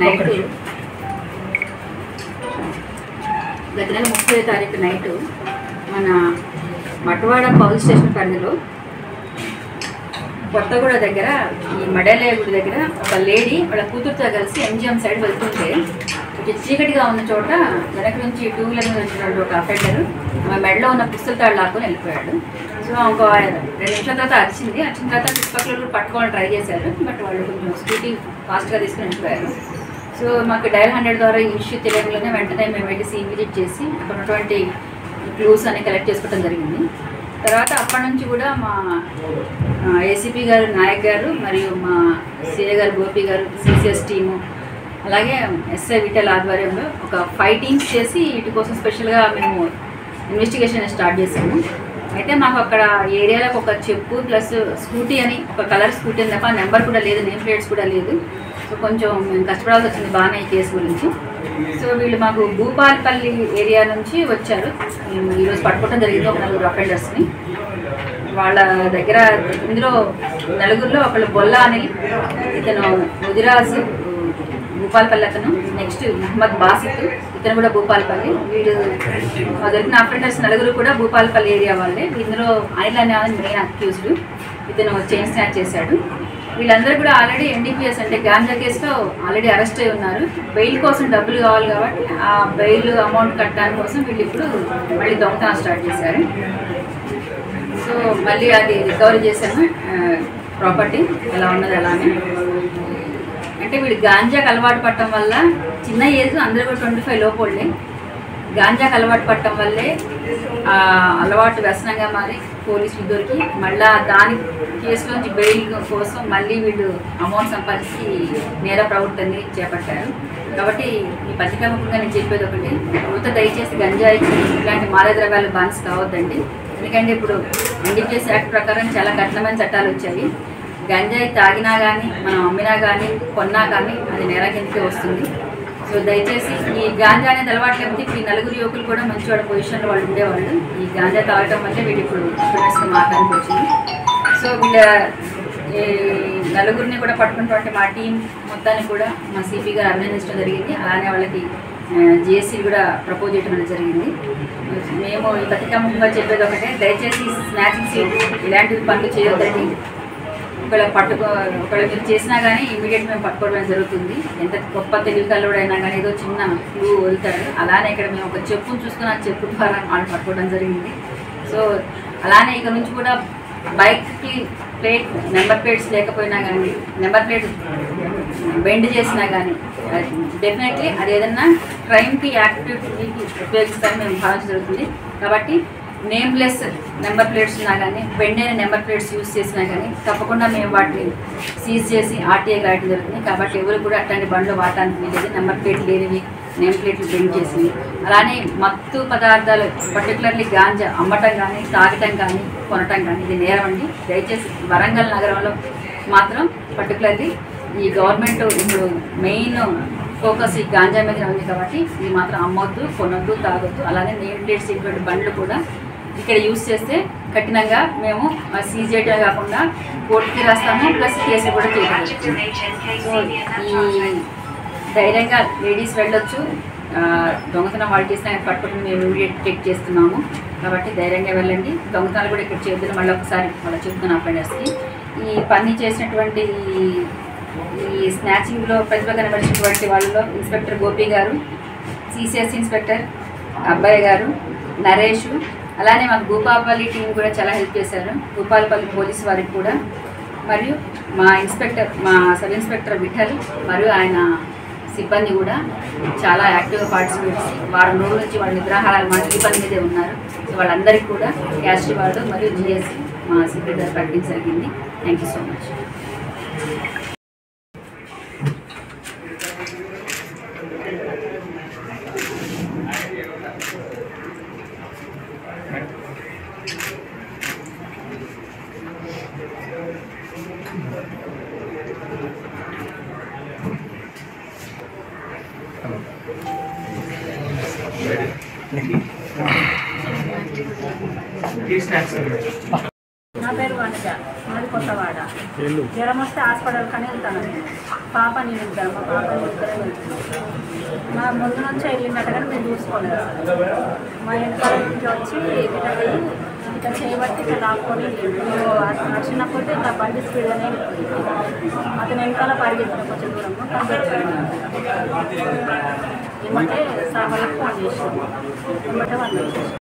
Night గత నెల 30వ తారీఖు నైట్ మన మట్వాడ పోలీస్ స్టేషన్ పరిధిలో కొత్తగూడ దగ్గర ఈ మడేలయ్య గుడి దగ్గర ఒక లేడీ వాళ్ళ కూతురుతో కలిసి MGM సైడ్ వెళ్తుంటే చీకటిగా ఉన్న చోట వెనక నుంచి 2 వీలర్ మీద వచ్చినట్టు ఒక అఫెండర్ ఆమె మెడలో ఉన్న పుస్తల తాడు లాక్కొని వెళ్ళిపోయాడు. సో ఒక 2 నిమిషాల తర్వాత వచ్చిన తర్వాత చుట్టుపక్కల కూడా పట్టుకోవాలని ట్రై చేశారు. బట్ వాళ్ళు కొంచెం స్కూటీ ఫాస్ట్గా తీసుకుని వెళ్ళిపోయారు. సో మాకు డయల్ 100 ద్వారా ఈ ఇష్యూ తెలియగానే వెంటనే మేము వెళ్ళి సీన్ విజిట్ చేసి అక్కడ ఉన్నటువంటి క్లూస్ అన్ని కలెక్ట్ చేసుకోవడం జరిగింది. తర్వాత అప్పటి నుంచి కూడా మా ఏసీపీ గారు నాయక్ గారు మరియు మా సిఏ గారు గోపి గారు CCS టీము అలాగే SI విఠల్ ఆధ్వర్యంలో ఒక 5 టీమ్స్ చేసి వీటి కోసం స్పెషల్గా మేము ఇన్వెస్టిగేషన్ స్టార్ట్ చేసాము. అయితే మాకు అక్కడ ఏరియాలకు ఒక చెప్పు ప్లస్ స్కూటీ అని ఒక కలర్ స్కూటీ అని తప్ప నెంబర్ కూడా లేదు, నేమ్ ప్లేట్స్ కూడా లేదు. సో కొంచెం మేము కష్టపడాల్సి వచ్చింది బాగానే ఈ కేసు గురించి. సో వీళ్ళు మాకు భూపాలపల్లి ఏరియా నుంచి వచ్చారు. ఈరోజు పట్టుకోవడం జరిగింది ఒక 4 అఫెండర్స్ని. వాళ్ళ దగ్గర ఇందులో 4గురిలో ఒకళ్ళు బొల్లా అనిల్, ఇతను ముదిరాజు భూపాలపల్లి, అతను నెక్స్ట్ మహమ్మద్ బాసిత్, ఇతను కూడా భూపాలపల్లి. వీళ్ళు దొరికిన అఫెండర్స్ 4గురు కూడా భూపాలపల్లి ఏరియా వాళ్ళే. ఇందులో అనిల్ అనే మెయిన్ అక్యూజ్డ్, ఇతను చైన్ స్నాచ్ చేశాడు. వీళ్ళందరూ కూడా ఆల్రెడీ NDPS అంటే గాంజా కేసులో ఆల్రెడీ అరెస్ట్ అయి ఉన్నారు. బెయిల్ కోసం డబ్బులు కావాలి కాబట్టి ఆ బెయిల్ అమౌంట్ కట్టడానికి కోసం వీళ్ళు ఇప్పుడు మళ్ళీ దొంగతనం స్టార్ట్ చేశారు. సో మళ్ళీ అది రికవరీ చేశాము ప్రాపర్టీ ఎలా ఉన్నది అలానే. అంటే వీళ్ళు గాంజాకి అలవాటు పడటం వల్ల చిన్న ఏజ్ అందరూ కూడా 25 లోపలే గాంజాకి అలవాటు పడటం వల్లే అలవాటు వ్యసనంగా మారి పోలీసులు దొరికి మళ్ళీ దాని కేసులోంచి బెయిల్ కోసం మళ్ళీ వీళ్ళు అమౌంట్ సంపాదించి నేర ప్రవృత్తిని చేపట్టారు. కాబట్టి ఈ పత్రికాముఖంగా నేను చెప్పేది ఒకటి, యువత దయచేసి గంజాయికి ఇలాంటి మాదక ద్రవ్యాలు బానిస కావద్దండి. ఎందుకంటే ఇప్పుడు NDPS యాక్ట్ ప్రకారం చాలా కఠినమైన చట్టాలు వచ్చాయి. గంజాయి తాగినా కానీ మనం అమ్మినా కానీ కొన్నా కానీ అది నేర కిందకే వస్తుంది. సో దయచేసి ఈ గాంజా అనేది అలవాటు లేకపోతే ఈ 4 యువకులు కూడా మంచి వాళ్ళ పొజిషన్లో వాళ్ళు ఉండేవాళ్ళు. ఈ గాంజా తాగటం వల్ల వీళ్ళు ఇప్పుడు స్టూడెంట్స్కి మాట్లాడానికి వచ్చింది. సో వీళ్ళ ఈ 4గురిని కూడా పట్టుకున్నటువంటి మా టీం మొత్తాన్ని కూడా మా CP గారు అభినందించడం జరిగింది. అలానే వాళ్ళకి GSC కూడా ప్రపోజ్ చేయడం అనేది జరిగింది. మేము ఈ పత్రికాముఖంగా చెప్పేది ఒకటే, దయచేసి స్నాచింగ్స్ ఇలాంటి పనులు చేయొద్దండి. ఒకవేళ మీరు చేసినా కానీ ఇమీడియట్ మేము పట్టుకోవడం జరుగుతుంది. ఎంత గొప్ప తెలివికల్లోడు అయినా కానీ ఏదో చిన్న క్లూ వదులుతాడు. అలానే ఇక్కడ మేము ఒక చెప్పును చూసుకుని ఆ చెప్పు ద్వారా వాళ్ళు పట్టుకోవడం జరిగింది. సో అలానే ఇక్కడ నుంచి కూడా బైక్కి నెంబర్ ప్లేట్స్ లేకపోయినా కానీ నెంబర్ ప్లేట్ బెండ్ చేసినా కానీ డెఫినెట్లీ అది ఏదన్నా క్రైమ్కి యాక్టివిటీకి ఉపయోగిస్తారని మేము భావించడం జరుగుతుంది. కాబట్టి నేమ్లెస్ నెంబర్ ప్లేట్స్ ఉన్నా కానీ బెండ్ అయిన నెంబర్ ప్లేట్స్ యూజ్ చేసినా కానీ తప్పకుండా మేము వాటిని సీజ్ చేసి RTA రాయడం జరుగుతుంది. కాబట్టి ఎవరు కూడా అట్లాంటి బండ్లు వాడటానికి వీలేదు. నెంబర్ ప్లేట్లు లేనివి, నేమ్ ప్లేట్లు బెండ్ చేసినవి. అలానే మత్తు పదార్థాలు పర్టికులర్లీ గాంజా అమ్మటం కానీ తాగటం కానీ కొనటం కానీ ఇది నేరం అండి. దయచేసి వరంగల్ నగరంలో మాత్రం పర్టికులర్లీ ఈ గవర్నమెంట్ ఇప్పుడు మెయిన్ ఫోకస్ ఈ గాంజా మీద ఉంది. కాబట్టి ఇది మాత్రం అమ్మొద్దు, కొనొద్దు, తాగొద్దు. అలానే నేమ్ ప్లేట్స్ ఇటువంటి బండ్లు కూడా ఇక్కడ యూజ్ చేస్తే కఠినంగా మేము సీజ్ చేయడమే కాకుండా కోర్టుకి రాస్తాము, ప్లస్ కేసు కూడా చేయడం. సో ఈ ధైర్యంగా లేడీస్ వెళ్ళొచ్చు. దొంగతనం వాళ్ళు చేసిన పట్టుకుని మేము ఇమీడియట్ చెక్ చేస్తున్నాము. కాబట్టి ధైర్యంగా వెళ్ళండి. దొంగతనాలు కూడా ఇక్కడ చేయొద్దని మళ్ళీ ఒకసారి మళ్ళీ చెప్తున్నాను అఫెండర్స్కి. ఈ పని చేసినటువంటి ఈ స్నాచింగ్లో ప్రతిభ కనబడినటువంటి వాళ్ళలో ఇన్స్పెక్టర్ గోపి గారు, CCS ఇన్స్పెక్టర్ అబ్బాయి గారు, నరేష్, అలానే మాకు భూపాలపల్లి టీం కూడా చాలా హెల్ప్ చేశారు. భూపాలపల్లి పోలీసు వారికి కూడా, మరియు మా సబ్ ఇన్స్పెక్టర్ విఠల్ మరియు ఆయన సిబ్బంది కూడా చాలా యాక్టివ్గా పార్టిసిపేట్ చేసి వారం రోజుల నుంచి వాళ్ళ నిద్రాహారాలు మా పని మీదే ఉన్నారు. సో వాళ్ళందరికీ కూడా క్యాష్ రివార్డు మరియు GSC మా సెక్రటరీ ప్రకటించ జరిగింది. Thank you so much. పేరు వనజ, మాది కొత్తవాడ. జ్వరం వస్తే హాస్పిటల్ కానీ వెళ్తాను. పాప నేను వెళ్తాను, మా పాప ఇద్దరే వెళ్తున్నాను. మా ముందు నుంచి వెళ్ళినట్టు కానీ మేము చూసుకోలేదు. మా వెనకాల నుంచి వచ్చి ఇట్లా చేయబట్టి ఇట్లా లాక్కొని నడిచినప్పుడు ఇట్లా బండి స్పీడ్గానే అతను వెనకాల పరిగెత్తాను కొంచెం దూరం ఏమంటే సార్ వాళ్ళకి ఫోన్ చేసాను. ఏమంటే వాళ్ళు